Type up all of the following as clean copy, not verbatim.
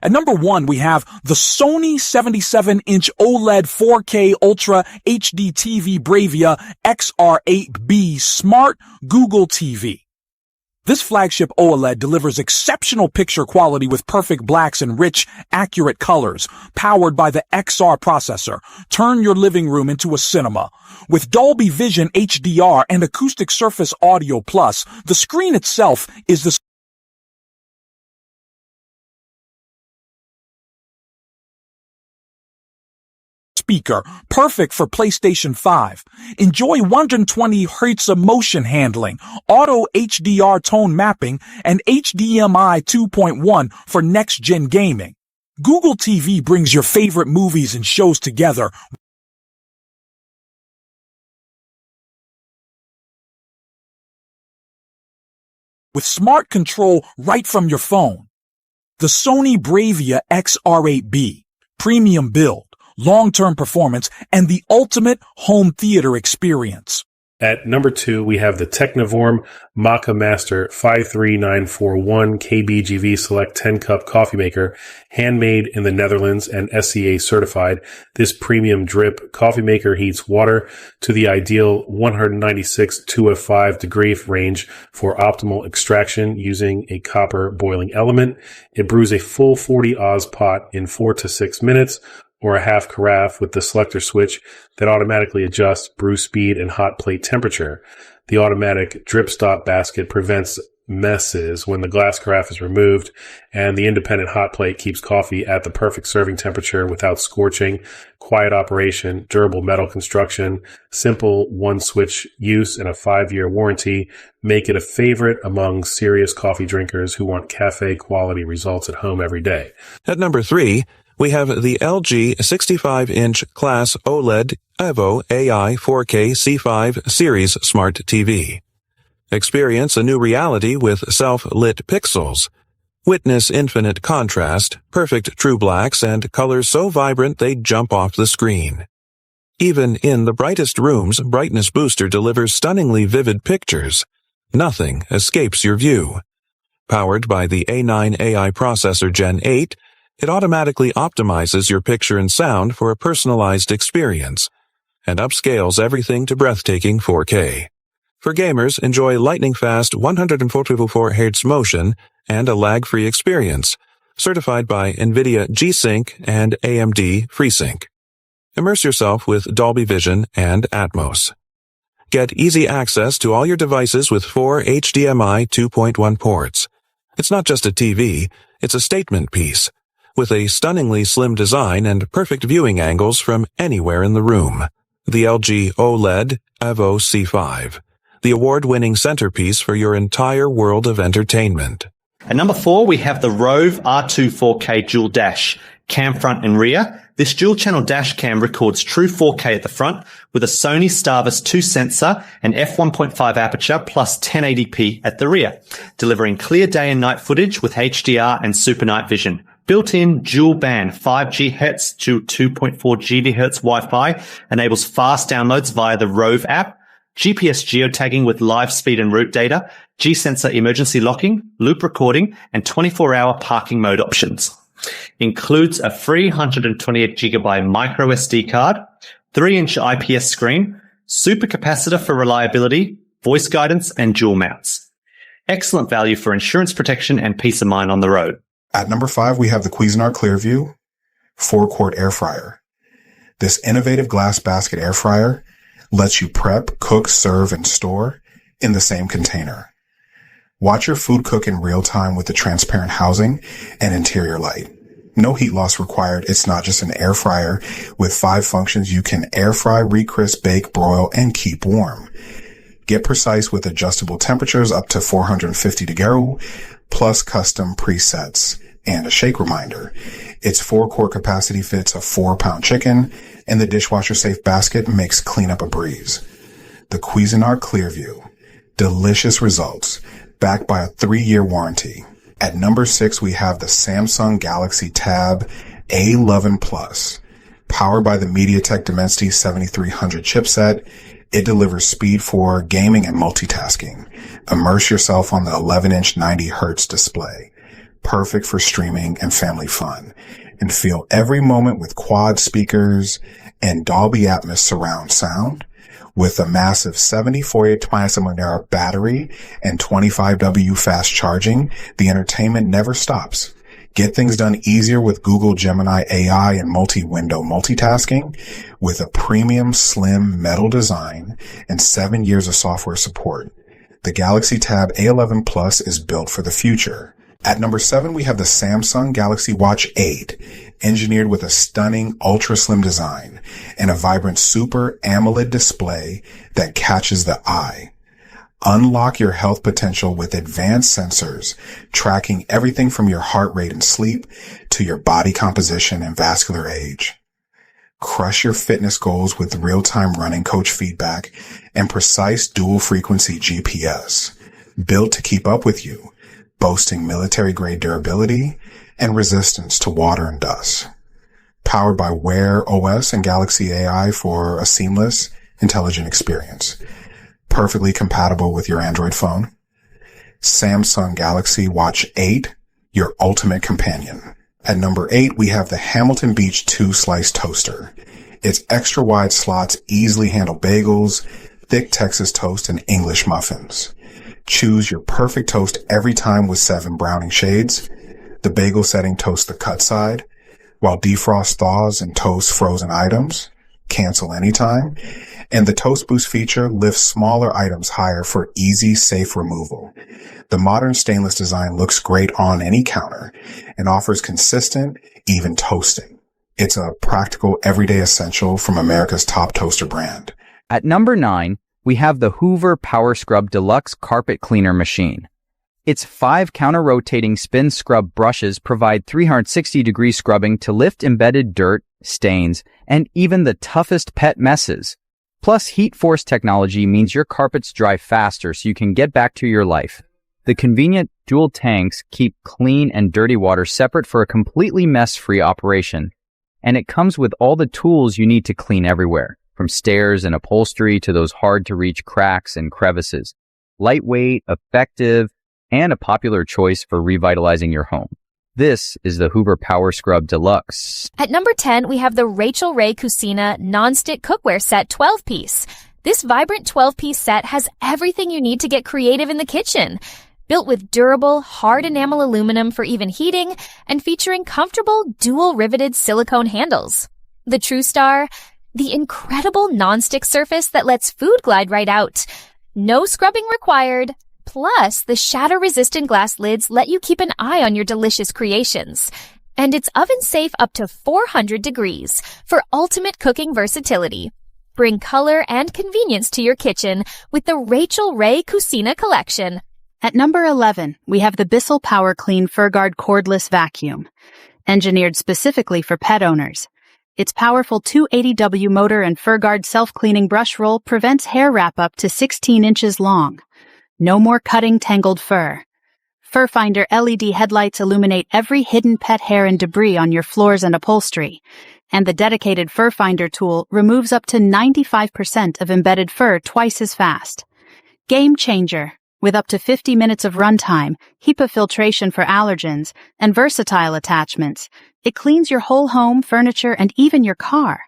At number 1, we have the Sony 77-inch OLED 4K Ultra HD TV BRAVIA XR8B Smart Google TV. This flagship OLED delivers exceptional picture quality with perfect blacks and rich, accurate colors, powered by the XR processor. Turn your living room into a cinema. With Dolby Vision HDR and Acoustic Surface Audio Plus, the screen itself is the speaker, perfect for PlayStation 5. Enjoy 120 Hz of motion handling, auto HDR tone mapping, and HDMI 2.1 for next-gen gaming. Google TV brings your favorite movies and shows together with smart control right from your phone. The Sony BRAVIA XR8B, premium build, long-term performance, and the ultimate home theater experience. At number 2, we have the Technivorm Moccamaster 53941 KBGV Select 10-cup coffee maker, handmade in the Netherlands and SCA certified. This premium drip coffee maker heats water to the ideal 196 205 degree range for optimal extraction using a copper boiling element. It brews a full 40 Oz pot in 4 to 6 minutes, or a half carafe with the selector switch that automatically adjusts brew speed and hot plate temperature. The automatic drip stop basket prevents messes when the glass carafe is removed, and the independent hot plate keeps coffee at the perfect serving temperature without scorching. Quiet operation, durable metal construction, simple one-switch use, and a 5-year warranty make it a favorite among serious coffee drinkers who want cafe-quality results at home every day. At number 3, we have the LG 65-inch Class OLED Evo AI 4K C5 Series Smart TV. Experience a new reality with self-lit pixels. Witness infinite contrast, perfect true blacks, and colors so vibrant they jump off the screen. Even in the brightest rooms, Brightness Booster delivers stunningly vivid pictures. Nothing escapes your view. Powered by the A9 AI processor Gen 8, it automatically optimizes your picture and sound for a personalized experience, and upscales everything to breathtaking 4K. For gamers, enjoy lightning-fast 144 Hz motion and a lag-free experience, certified by NVIDIA G-Sync and AMD FreeSync. Immerse yourself with Dolby Vision and Atmos. Get easy access to all your devices with 4 HDMI 2.1 ports. It's not just a TV, it's a statement piece, with a stunningly slim design and perfect viewing angles from anywhere in the room. The LG OLED Evo C5, the award-winning centerpiece for your entire world of entertainment. At number 4, we have the ROVE R2 4K Dual Dash, cam front and rear. This dual-channel dash cam records true 4K at the front with a Sony Starvis 2 sensor and f1.5 aperture plus 1080p at the rear, delivering clear day and night footage with HDR and super night vision. Built-in dual-band 5 GHz to 2.4 GHz Wi-Fi enables fast downloads via the ROVE app, GPS geotagging with live speed and route data, G-sensor emergency locking, loop recording, and 24-hour parking mode options. Includes a free 128GB micro SD card, 3-inch IPS screen, super capacitor for reliability, voice guidance, and dual mounts. Excellent value for insurance protection and peace of mind on the road. At number 5, we have the Cuisinart ClearView 4-quart air fryer. This innovative glass basket air fryer lets you prep, cook, serve, and store in the same container. Watch your food cook in real time with the transparent housing and interior light. No heat loss required. It's not just an air fryer. With 5 functions, you can air fry, recrisp, bake, broil, and keep warm. Get precise with adjustable temperatures up to 450 degrees, plus custom presets and a shake reminder. Its 4-quart capacity fits a 4-pound chicken, and the dishwasher-safe basket makes cleanup a breeze. The Cuisinart ClearView. Delicious results, backed by a 3-year warranty. At number 6, we have the Samsung Galaxy Tab A11 Plus. Powered by the MediaTek Dimensity 7300 chipset, it delivers speed for gaming and multitasking. Immerse yourself on the 11-inch 90 Hz display. perfect for streaming and family fun. And feel every moment with quad speakers and Dolby Atmos surround sound. With a massive 7048 mAh battery and 25W fast charging, the entertainment never stops. Get things done easier with Google Gemini AI and multi-window multitasking with a premium slim metal design and 7 years of software support. The Galaxy Tab A11 Plus is built for the future. At number 7, we have the Samsung Galaxy Watch 8, engineered with a stunning ultra slim design and a vibrant Super AMOLED display that catches the eye. Unlock your health potential with advanced sensors, tracking everything from your heart rate and sleep to your body composition and vascular age. Crush your fitness goals with real-time running coach feedback and precise dual-frequency GPS, built to keep up with you, boasting military-grade durability and resistance to water and dust. Powered by Wear OS and Galaxy AI for a seamless, intelligent experience. Perfectly compatible with your Android phone. Samsung Galaxy Watch 8, your ultimate companion. At number 8, we have the Hamilton Beach 2-slice toaster. Its extra wide slots easily handle bagels, thick Texas toast, and English muffins. Choose your perfect toast every time with 7 browning shades. The bagel setting toasts the cut side, while defrost thaws and toasts frozen items. Cancel anytime. And the Toast Boost feature lifts smaller items higher for easy, safe removal. The modern stainless design looks great on any counter and offers consistent, even toasting. It's a practical, everyday essential from America's top toaster brand. At number 9, we have the Hoover PowerScrub Deluxe Carpet Cleaner Machine. Its 5 counter-rotating spin scrub brushes provide 360-degree scrubbing to lift embedded dirt, stains, and even the toughest pet messes. Plus, heat force technology means your carpets dry faster so you can get back to your life. The convenient dual tanks keep clean and dirty water separate for a completely mess-free operation. And it comes with all the tools you need to clean everywhere, from stairs and upholstery to those hard-to-reach cracks and crevices. Lightweight, effective, and a popular choice for revitalizing your home. This is the Hoover PowerScrub Deluxe. At number 10, we have the Rachael Cucina Nonstick Cookware Set 12-piece. This vibrant 12-piece set has everything you need to get creative in the kitchen. Built with durable, hard enamel aluminum for even heating and featuring comfortable dual-riveted silicone handles. The true star, the incredible nonstick surface that lets food glide right out. No scrubbing required. Plus, the shatter-resistant glass lids let you keep an eye on your delicious creations. And it's oven-safe up to 400 degrees for ultimate cooking versatility. Bring color and convenience to your kitchen with the Rachael Cucina collection. At number 11, we have the Bissell PowerClean FurGuard Cordless Vacuum. Engineered specifically for pet owners. Its powerful 280W motor and FurGuard self-cleaning brush roll prevents hair wrap-up to 16 inches long. No more cutting tangled fur. Fur Finder LED headlights illuminate every hidden pet hair and debris on your floors and upholstery. And the dedicated Fur Finder tool removes up to 95% of embedded fur twice as fast. Game changer. With up to 50 minutes of runtime, HEPA filtration for allergens, and versatile attachments, it cleans your whole home, furniture, and even your car.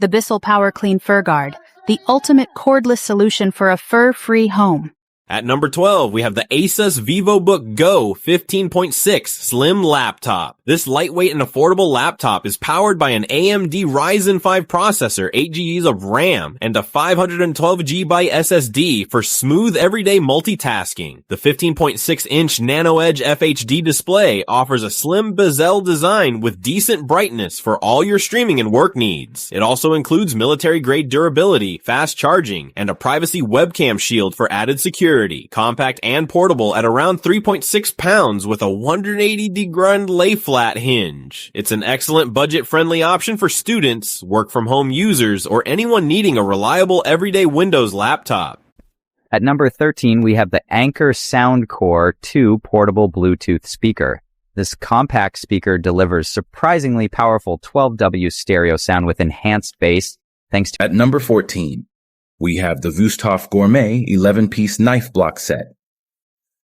The Bissell PowerClean FurGuard, the ultimate cordless solution for a fur-free home. At number 12, we have the ASUS Vivobook Go 15.6 Slim Laptop. This lightweight and affordable laptop is powered by an AMD Ryzen 5 processor, 8 GB of RAM, and a 512 GB SSD for smooth everyday multitasking. The 15.6-inch Nano Edge FHD display offers a slim bezel design with decent brightness for all your streaming and work needs. It also includes military-grade durability, fast charging, and a privacy webcam shield for added security. Compact and portable at around 3.6 pounds with a 180-degree lay-flat hinge. It's an excellent budget-friendly option for students, work-from-home users, or anyone needing a reliable everyday Windows laptop. At number 13, we have the Anker Soundcore 2 portable Bluetooth speaker. This compact speaker delivers surprisingly powerful 12W stereo sound with enhanced bass, thanks to... At number 14, we have the Wüsthof Gourmet 11-piece knife block set.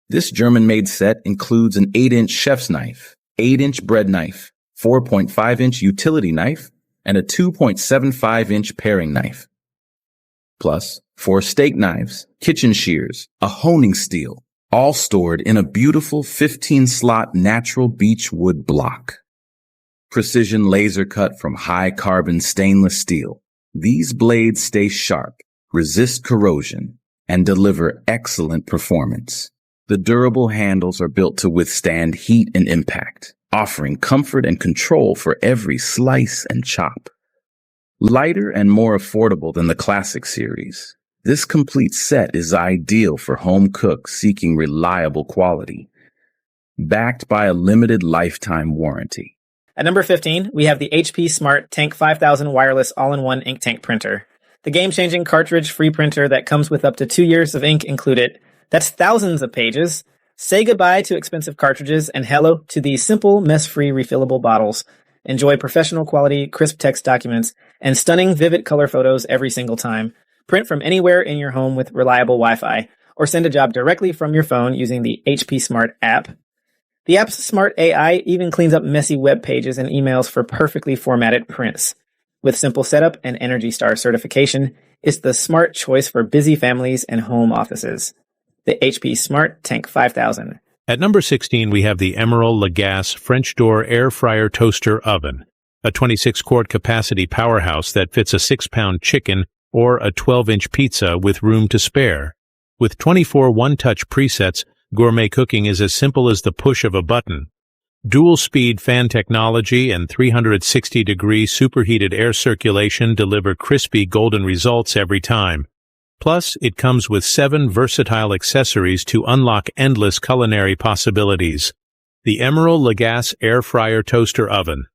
This German-made set includes an 8-inch chef's knife, 8-inch bread knife, 4.5-inch utility knife, and a 2.75-inch paring knife. Plus, 4 steak knives, kitchen shears, a honing steel, all stored in a beautiful 15-slot natural beech wood block. Precision laser cut from high-carbon stainless steel. These blades stay sharp, resist corrosion, and deliver excellent performance. The durable handles are built to withstand heat and impact, offering comfort and control for every slice and chop. Lighter and more affordable than the classic series, this complete set is ideal for home cooks seeking reliable quality, backed by a limited lifetime warranty. At number 15, we have the HP Smart Tank 5000 wireless all-in-one ink tank printer. The game-changing cartridge-free printer that comes with up to 2 years of ink included. That's thousands of pages. Say goodbye to expensive cartridges and hello to these simple, mess-free refillable bottles. Enjoy professional quality, crisp text documents and stunning, vivid color photos every single time. Print from anywhere in your home with reliable Wi-Fi, or send a job directly from your phone using the HP Smart app. The app's smart AI even cleans up messy web pages and emails for perfectly formatted prints. With simple setup and ENERGY Star certification, it's the smart choice for busy families and home offices. The HP Smart Tank 5000. At number 16, we have the Emeril Lagasse French door air fryer toaster oven, a 26-quart capacity powerhouse that fits a 6-pound chicken or a 12-inch pizza with room to spare. With 24 one-touch presets, gourmet cooking is as simple as the push of a button. Dual-speed fan technology and 360-degree superheated air circulation deliver crispy golden results every time. Plus, it comes with 7 versatile accessories to unlock endless culinary possibilities. The Emeril Lagasse Air Fryer Toaster Oven.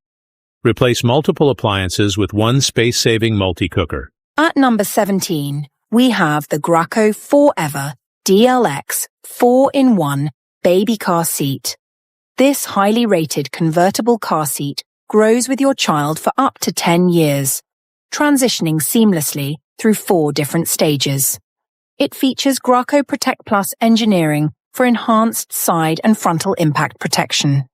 Replace multiple appliances with one space-saving multi-cooker. At number 17, we have the Graco Forever DLX 4-in-1 baby car seat. This highly rated convertible car seat grows with your child for up to 10 years, transitioning seamlessly through 4 different stages. It features Graco Protect Plus engineering for enhanced side and frontal impact protection.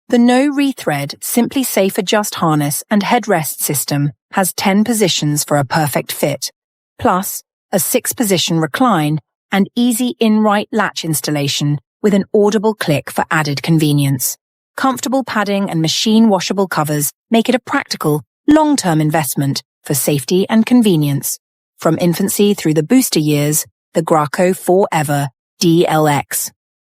The no rethread, Simply Safe Adjust harness and headrest system has 10 positions for a perfect fit, plus a 6-position recline and easy in-right latch installation with an audible click for added convenience. Comfortable padding and machine-washable covers make it a practical, long-term investment for safety and convenience. From infancy through the booster years, the Graco Forever DLX.